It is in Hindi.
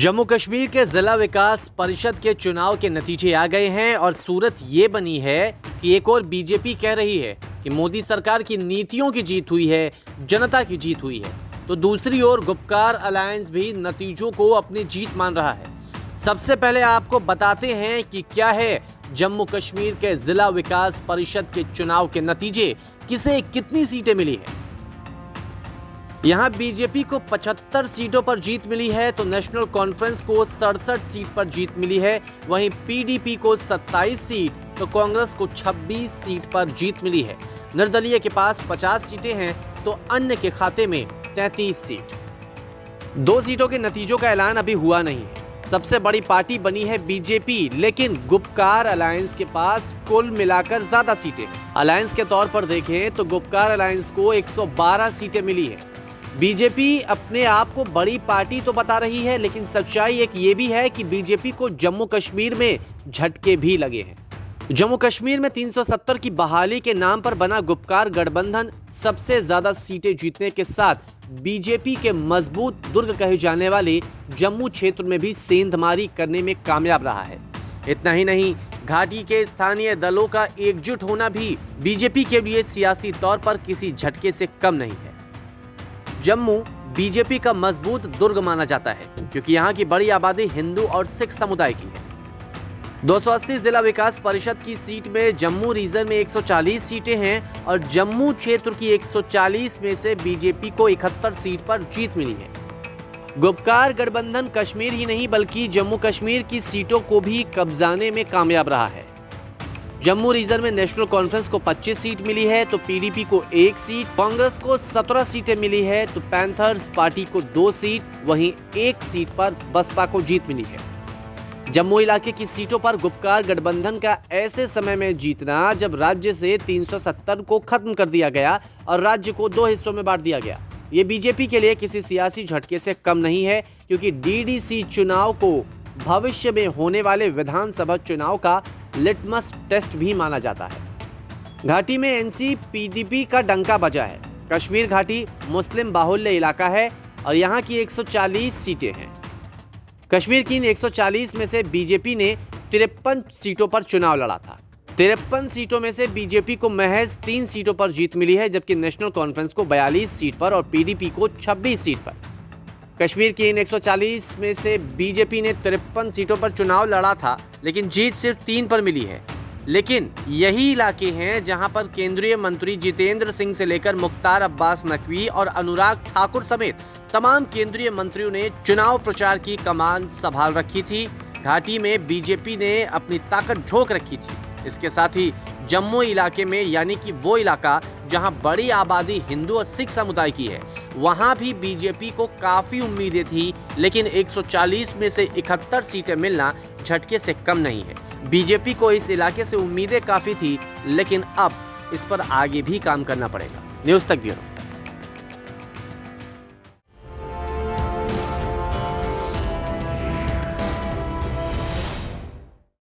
जम्मू कश्मीर के जिला विकास परिषद के चुनाव के नतीजे आ गए हैं और सूरत ये बनी है कि एक और बीजेपी कह रही है कि मोदी सरकार की नीतियों की जीत हुई है, जनता की जीत हुई है, तो दूसरी ओर गुपकार अलायंस भी नतीजों को अपनी जीत मान रहा है। सबसे पहले आपको बताते हैं कि क्या है जम्मू कश्मीर के जिला विकास परिषद के चुनाव के नतीजे, किसे कितनी सीटें मिली है। यहां बीजेपी को 75 सीटों पर जीत मिली है तो नेशनल कॉन्फ्रेंस को 67 सीट पर जीत मिली है। वहीं पीडीपी को 27 सीट तो कांग्रेस को 26 सीट पर जीत मिली है। निर्दलीय के पास 50 सीटें हैं तो अन्य के खाते में 33 सीट। 2 सीटों के नतीजों का ऐलान अभी हुआ नहीं है। सबसे बड़ी पार्टी बनी है बीजेपी, लेकिन गुपकार अलायंस के पास कुल मिलाकर ज्यादा सीटें हैं। अलायंस के तौर पर देखें तो गुपकार अलायंस को 112 सीटें मिली है। बीजेपी अपने आप को बड़ी पार्टी तो बता रही है, लेकिन सच्चाई एक ये भी है कि बीजेपी को जम्मू कश्मीर में झटके भी लगे हैं। जम्मू कश्मीर में 370 की बहाली के नाम पर बना गुपकार गठबंधन सबसे ज्यादा सीटें जीतने के साथ बीजेपी के मजबूत दुर्ग कहे जाने वाले जम्मू क्षेत्र में भी सेंधमारी करने में कामयाब रहा है। इतना ही नहीं, घाटी के स्थानीय दलों का एकजुट होना भी बीजेपी के लिए सियासी तौर पर किसी झटके से कम नहीं है। जम्मू बीजेपी का मजबूत दुर्ग माना जाता है क्योंकि यहाँ की बड़ी आबादी हिंदू और सिख समुदाय की है। 280 जिला विकास परिषद की सीट में जम्मू रीजन में 140 सीटें हैं और जम्मू क्षेत्र की 140 में से बीजेपी को 71 सीट पर जीत मिली है। गुपकार गठबंधन कश्मीर ही नहीं बल्कि जम्मू कश्मीर की सीटों को भी कब्जाने में कामयाब रहा है। जम्मू रीजन में नेशनल कॉन्फ्रेंस को 25 सीट मिली है तो पीडीपी को 1 सीट, कांग्रेस को 17 सीटें मिली है तो पैंथर्स पार्टी को 2 सीट, वहीं 1 सीट पर बसपा को जीत मिली है। जम्मू इलाके की सीटों पर गुपकार गठबंधन का ऐसे समय में जीतना जब राज्य से 370 को खत्म कर दिया गया और राज्य को 2 हिस्सों में बांट दिया गया। ये बीजेपी के लिए किसी सियासी झटके से कम नहीं है क्योंकि डीडीसी चुनाव को भविष्य में होने वाले विधानसभा चुनाव का लिटमस टेस्ट भी माना जाता है। घाटी में एनसी पीडीपी का डंका बजा है। कश्मीर घाटी मुस्लिम बाहुल्य इलाका है और यहाँ की 140 सीटें हैं। कश्मीर की इन 140 में से बीजेपी ने 53 सीटों पर चुनाव लड़ा था। 53 सीटों में से बीजेपी को महज 3 सीटों पर जीत मिली है, जबकि नेशनल कॉन्फ्रेंस को 42 सीट पर और पीडीपी को 26 सीट पर। कश्मीर की इन 140 में से बीजेपी ने 53 सीटों पर चुनाव लड़ा था, लेकिन जीत सिर्फ 3 पर मिली है। लेकिन यही इलाके हैं जहां पर केंद्रीय मंत्री जितेंद्र सिंह से लेकर मुख्तार अब्बास नकवी और अनुराग ठाकुर समेत तमाम केंद्रीय मंत्रियों ने चुनाव प्रचार की कमान संभाल रखी थी। घाटी में बीजेपी ने अपनी ताकत झोंक रखी थी। इसके साथ ही जम्मू इलाके में, यानी कि वो इलाका जहां बड़ी आबादी हिंदू और सिख समुदाय की है, वहां भी बीजेपी को काफी उम्मीदें थी, लेकिन 140 में से 71 सीटें मिलना झटके से कम नहीं है। बीजेपी को इस इलाके से उम्मीदें काफी थी, लेकिन अब इस पर आगे भी काम करना पड़ेगा। न्यूज़ तक ब्यूरो।